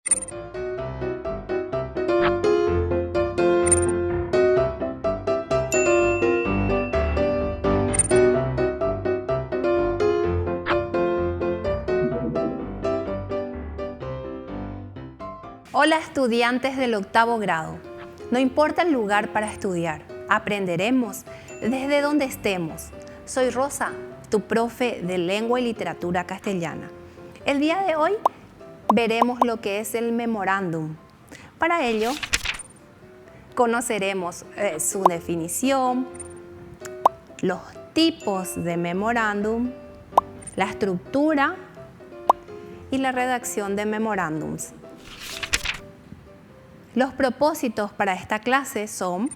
Hola estudiantes del octavo grado. No importa el lugar para estudiar, aprenderemos desde donde estemos. Soy Rosa, tu profe de Lengua y Literatura Castellana. El día de hoy veremos lo que es el memorándum. Para ello, conoceremos su definición, los tipos de memorándum, la estructura y la redacción de memorándums. Los propósitos para esta clase son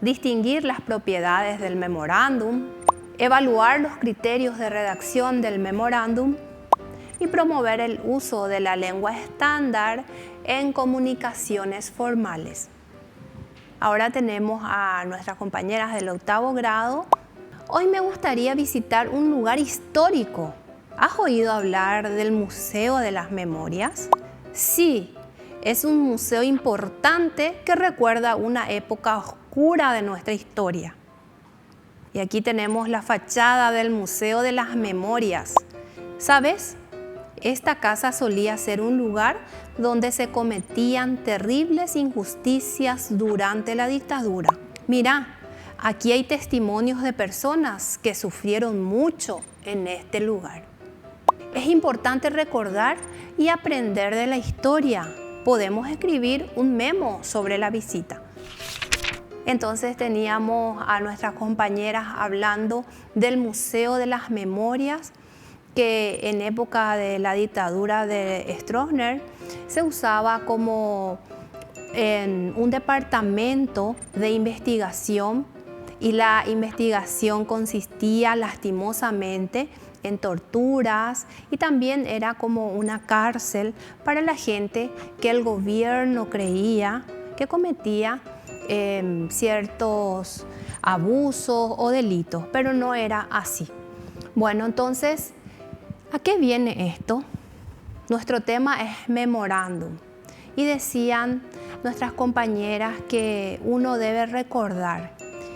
distinguir las propiedades del memorándum, evaluar los criterios de redacción del memorándum y promover el uso de la lengua estándar en comunicaciones formales. Ahora tenemos a nuestras compañeras del octavo grado. Hoy me gustaría visitar un lugar histórico. ¿Has oído hablar del Museo de las Memorias? Sí. Es un museo importante que recuerda una época oscura de nuestra historia. Y aquí tenemos la fachada del Museo de las Memorias. ¿Sabes? Esta casa solía ser un lugar donde se cometían terribles injusticias durante la dictadura. Mira, aquí hay testimonios de personas que sufrieron mucho en este lugar. Es importante recordar y aprender de la historia. Podemos escribir un memo sobre la visita. Entonces teníamos a nuestras compañeras hablando del Museo de las Memorias, que en época de la dictadura de Stroessner se usaba como un departamento de investigación, y la investigación consistía lastimosamente en torturas y también era como una cárcel para la gente que el gobierno creía que cometía ciertos abusos o delitos, pero no era así. Bueno, entonces, ¿a qué viene esto? Nuestro tema es memorándum y decían nuestras compañeras que uno debe recordar,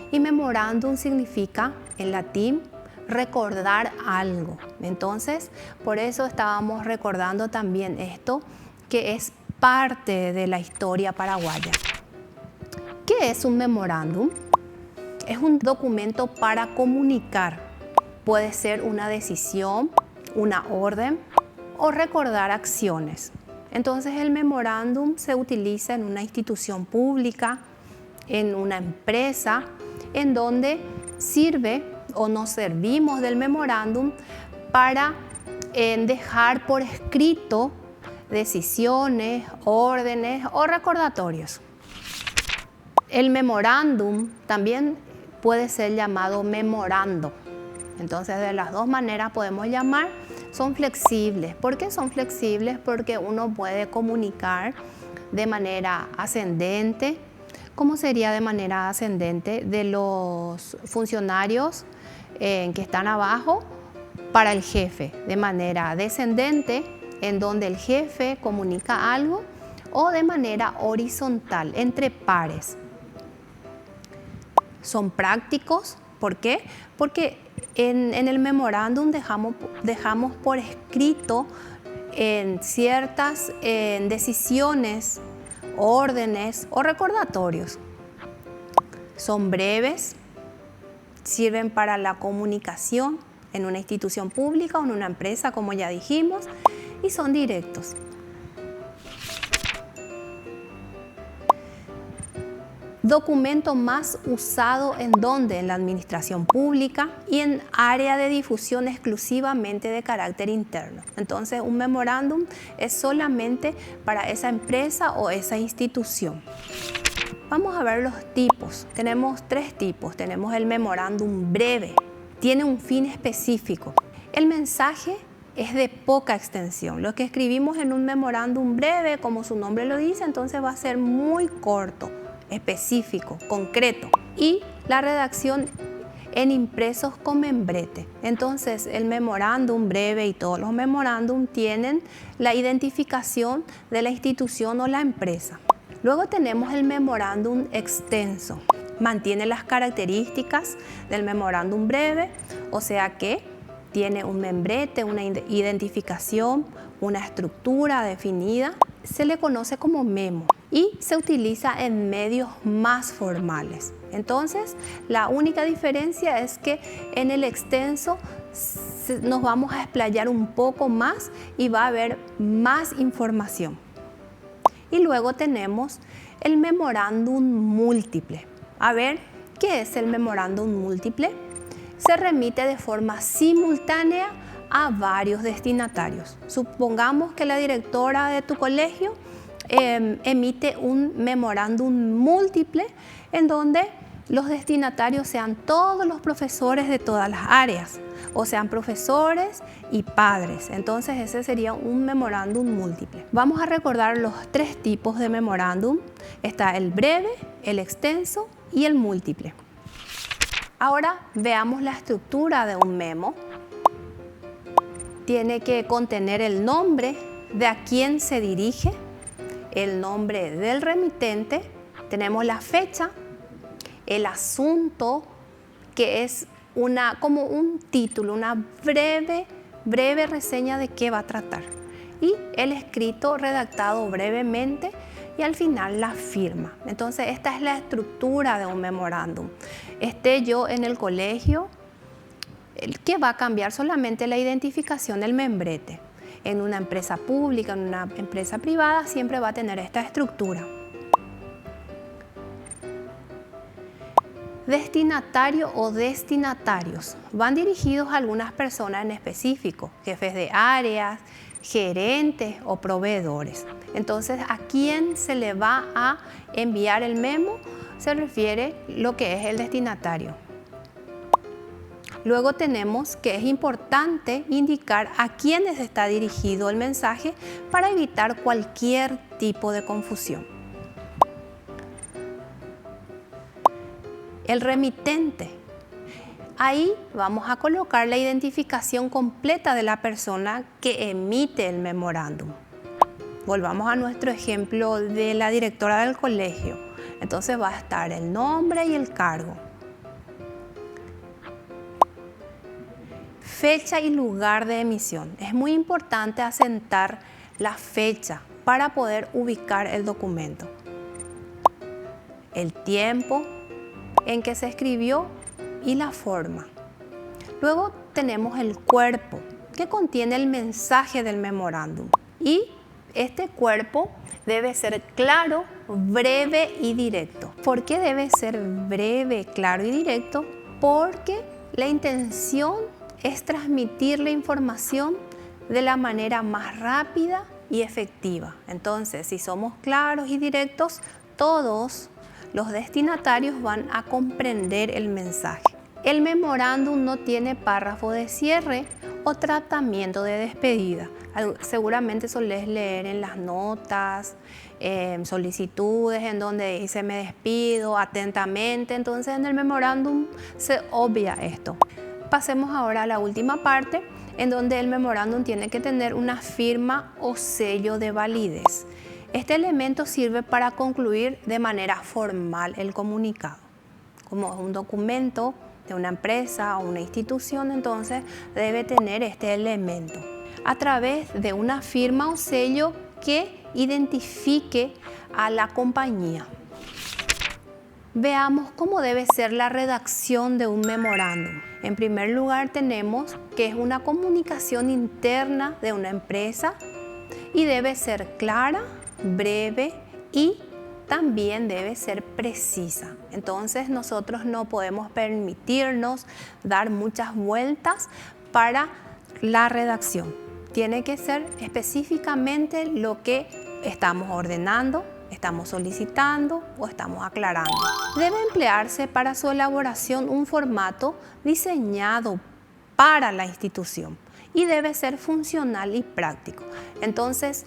y memorándum significa en latín recordar algo. Entonces, por eso estábamos recordando también esto, que es parte de la historia paraguaya. ¿Qué es un memorándum? Es un documento para comunicar. Puede ser una decisión, una orden o recordar acciones. Entonces, el memorándum se utiliza en una institución pública, en una empresa, en donde sirve o nos servimos del memorándum para dejar por escrito decisiones, órdenes o recordatorios. El memorándum también puede ser llamado memorando. Entonces, de las dos maneras podemos llamar. Son flexibles. ¿Por qué son flexibles? Porque uno puede comunicar de manera ascendente. ¿Cómo sería de manera ascendente? De los funcionarios que están abajo para el jefe, de manera descendente, en donde el jefe comunica algo, o de manera horizontal, entre pares. Son prácticos. ¿Por qué? Porque en el memorándum dejamos por escrito en ciertas decisiones, órdenes o recordatorios. Son breves, sirven para la comunicación en una institución pública o en una empresa, como ya dijimos, y son directos. Documento más usado ¿en dónde? En la administración pública y en área de difusión exclusivamente de carácter interno. Entonces, un memorándum es solamente para esa empresa o esa institución. Vamos a ver los tipos. Tenemos tres tipos. Tenemos el memorándum breve. Tiene un fin específico. El mensaje es de poca extensión. Lo que escribimos en un memorándum breve, como su nombre lo dice, entonces va a ser muy corto, específico, concreto. Y la redacción en impresos con membrete. Entonces, el memorándum breve y todos los memorándum tienen la identificación de la institución o la empresa. Luego tenemos el memorándum extenso. Mantiene las características del memorándum breve, o sea que tiene un membrete, una identificación, una estructura definida. Se le conoce como memo y se utiliza en medios más formales. Entonces, la única diferencia es que en el extenso nos vamos a explayar un poco más y va a haber más información. Y luego tenemos el memorándum múltiple. A ver, ¿qué es el memorándum múltiple? Se remite de forma simultánea a varios destinatarios. Supongamos que la directora de tu colegio emite un memorándum múltiple en donde los destinatarios sean todos los profesores de todas las áreas, o sean profesores y padres. Entonces ese sería un memorándum múltiple. Vamos a recordar los 3 tipos de memorándum. Está el breve, el extenso y el múltiple. Ahora veamos la estructura de un memo. Tiene que contener el nombre de a quién se dirige, el nombre del remitente, tenemos la fecha, el asunto, que es como un título, una breve reseña de qué va a tratar, y el escrito redactado brevemente, y al final la firma. Entonces esta es la estructura de un memorándum. Esté yo en el colegio, que va a cambiar solamente la identificación del membrete. En una empresa pública, en una empresa privada, siempre va a tener esta estructura. Destinatario o destinatarios. Van dirigidos a algunas personas en específico, jefes de áreas, gerentes o proveedores. Entonces, ¿a quién se le va a enviar el memo? Se refiere lo que es el destinatario. Luego tenemos que es importante indicar a quiénes está dirigido el mensaje para evitar cualquier tipo de confusión. El remitente. Ahí vamos a colocar la identificación completa de la persona que emite el memorándum. Volvamos a nuestro ejemplo de la directora del colegio. Entonces va a estar el nombre y el cargo. Fecha y lugar de emisión. Es muy importante asentar la fecha para poder ubicar el documento. El tiempo en que se escribió y la forma. Luego tenemos el cuerpo, que contiene el mensaje del memorándum. Y este cuerpo debe ser claro, breve y directo. ¿Por qué debe ser breve, claro y directo? Porque la intención es transmitir la información de la manera más rápida y efectiva. Entonces, si somos claros y directos, todos los destinatarios van a comprender el mensaje. El memorándum no tiene párrafo de cierre o tratamiento de despedida. Seguramente solés leer en las notas, solicitudes en donde dice me despido atentamente. Entonces en el memorándum se obvia esto. Pasemos ahora a la última parte, en donde el memorándum tiene que tener una firma o sello de validez. Este elemento sirve para concluir de manera formal el comunicado. Como es un documento de una empresa o una institución, entonces debe tener este elemento. A través de una firma o sello que identifique a la compañía. Veamos cómo debe ser la redacción de un memorándum. En primer lugar tenemos que es una comunicación interna de una empresa y debe ser clara, breve y también debe ser precisa. Entonces nosotros no podemos permitirnos dar muchas vueltas para la redacción. Tiene que ser específicamente lo que estamos ordenando, estamos solicitando o estamos aclarando. Debe emplearse para su elaboración un formato diseñado para la institución y debe ser funcional y práctico. Entonces,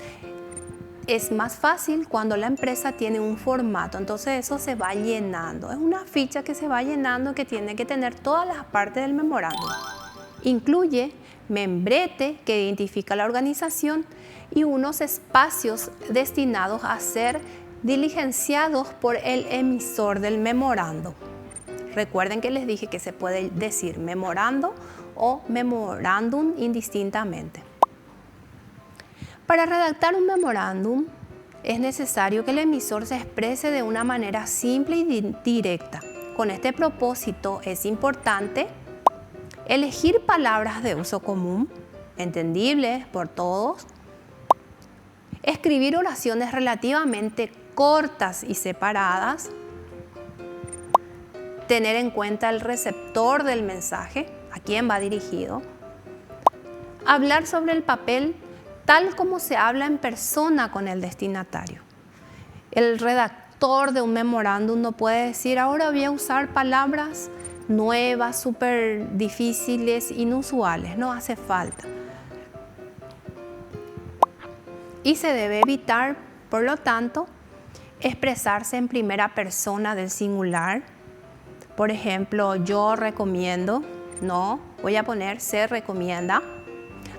es más fácil cuando la empresa tiene un formato, entonces eso se va llenando. Es una ficha que se va llenando que tiene que tener todas las partes del memorándum. Incluye membrete que identifica la organización y unos espacios destinados a ser diligenciados por el emisor del memorando. Recuerden que les dije que se puede decir memorando o memorándum indistintamente. Para redactar un memorándum es necesario que el emisor se exprese de una manera simple y directa. Con este propósito es importante elegir palabras de uso común, entendibles por todos, escribir oraciones relativamente cortas y separadas, tener en cuenta el receptor del mensaje, a quién va dirigido, hablar sobre el papel tal como se habla en persona con el destinatario. El redactor de un memorándum no puede decir, ahora voy a usar palabras nuevas, súper difíciles, inusuales, no hace falta. Y se debe evitar, por lo tanto, expresarse en primera persona del singular. Por ejemplo, yo recomiendo, no, voy a poner se recomienda.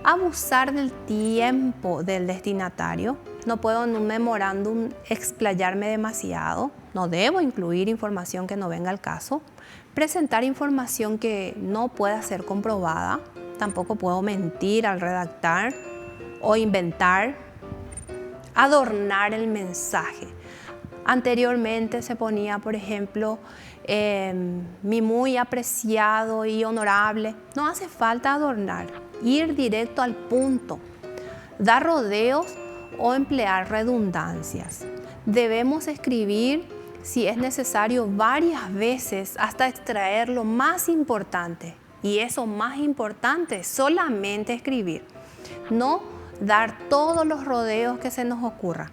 Abusar del tiempo del destinatario. No puedo en un memorándum explayarme demasiado. No debo incluir información que no venga al caso. Presentar información que no pueda ser comprobada. Tampoco puedo mentir al redactar o inventar. Adornar el mensaje. Anteriormente se ponía, por ejemplo, mi muy apreciado y honorable. No hace falta adornar. Ir directo al punto, dar rodeos o emplear redundancias. Debemos escribir, si es necesario, varias veces hasta extraer lo más importante. Y eso más importante, solamente escribir. No dar todos los rodeos que se nos ocurra.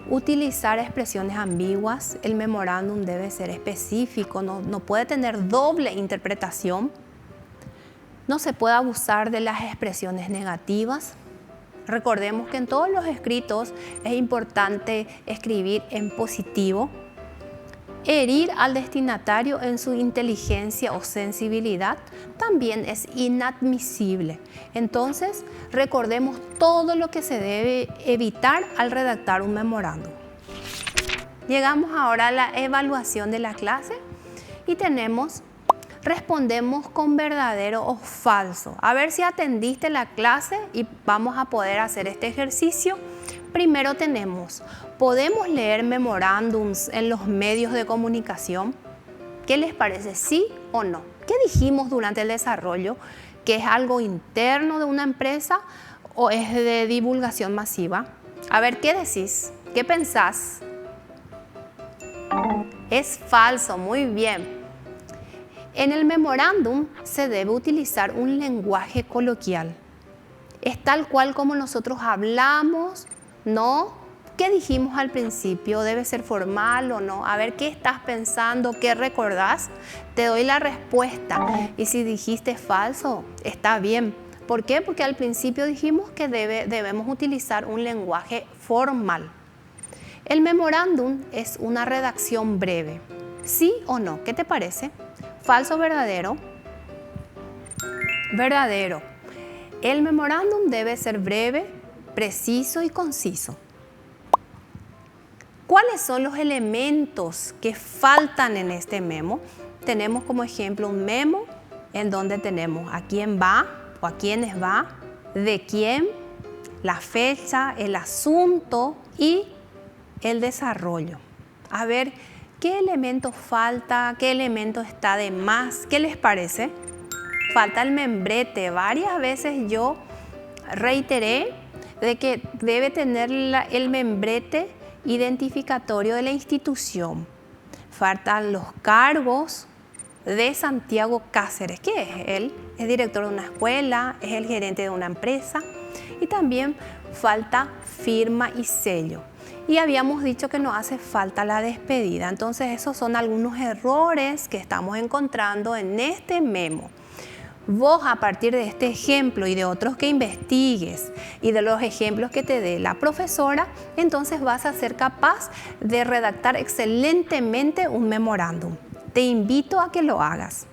Utilizar expresiones ambiguas. El memorándum debe ser específico, no puede tener doble interpretación. No se puede abusar de las expresiones negativas. Recordemos que en todos los escritos es importante escribir en positivo. Herir al destinatario en su inteligencia o sensibilidad también es inadmisible. Entonces, recordemos todo lo que se debe evitar al redactar un memorándum. Llegamos ahora a la evaluación de la clase y respondemos con verdadero o falso. A ver si atendiste la clase y vamos a poder hacer este ejercicio. Primero tenemos, ¿podemos leer memorándums en los medios de comunicación? ¿Qué les parece? ¿Sí o no? ¿Qué dijimos durante el desarrollo? ¿Que es algo interno de una empresa o es de divulgación masiva? A ver, ¿qué decís? ¿Qué pensás? Es falso, muy bien. En el memorándum se debe utilizar un lenguaje coloquial. Es tal cual como nosotros hablamos, ¿no? ¿Qué dijimos al principio? ¿Debe ser formal o no? A ver, ¿qué estás pensando? ¿Qué recordás? Te doy la respuesta. Y si dijiste falso, está bien. ¿Por qué? Porque al principio dijimos que debemos utilizar un lenguaje formal. El memorándum es una redacción breve. ¿Sí o no? ¿Qué te parece? ¿Falso o verdadero? Verdadero. El memorándum debe ser breve, preciso y conciso. ¿Cuáles son los elementos que faltan en este memo? Tenemos como ejemplo un memo en donde tenemos a quién va o a quiénes va, de quién, la fecha, el asunto y el desarrollo. A ver, ¿qué elemento falta? ¿Qué elemento está de más? ¿Qué les parece? Falta el membrete. Varias veces yo reiteré de que debe tener el membrete identificatorio de la institución. Faltan los cargos de Santiago Cáceres. ¿Qué es él? Es director de una escuela, es el gerente de una empresa y también falta firma y sello. Y habíamos dicho que no hace falta la despedida. Entonces esos son algunos errores que estamos encontrando en este memo. Vos, a partir de este ejemplo y de otros que investigues y de los ejemplos que te dé la profesora, entonces vas a ser capaz de redactar excelentemente un memorándum. Te invito a que lo hagas.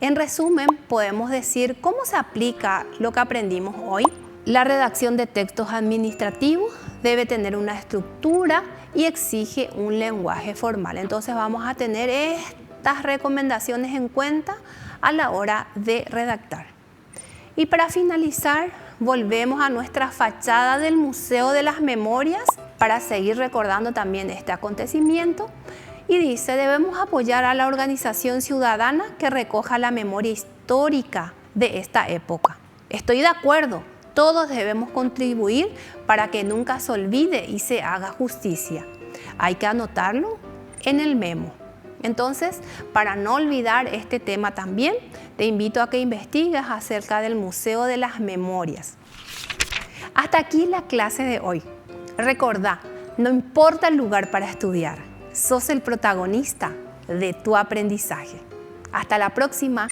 En resumen, podemos decir cómo se aplica lo que aprendimos hoy. La redacción de textos administrativos debe tener una estructura y exige un lenguaje formal. Entonces vamos a tener estas recomendaciones en cuenta a la hora de redactar. Y para finalizar, volvemos a nuestra fachada del Museo de las Memorias para seguir recordando también este acontecimiento. Y dice, debemos apoyar a la organización ciudadana que recoja la memoria histórica de esta época. Estoy de acuerdo, todos debemos contribuir para que nunca se olvide y se haga justicia. Hay que anotarlo en el memo. Entonces, para no olvidar este tema también, te invito a que investigues acerca del Museo de las Memorias. Hasta aquí la clase de hoy. Recordá, no importa el lugar para estudiar, sos el protagonista de tu aprendizaje. Hasta la próxima.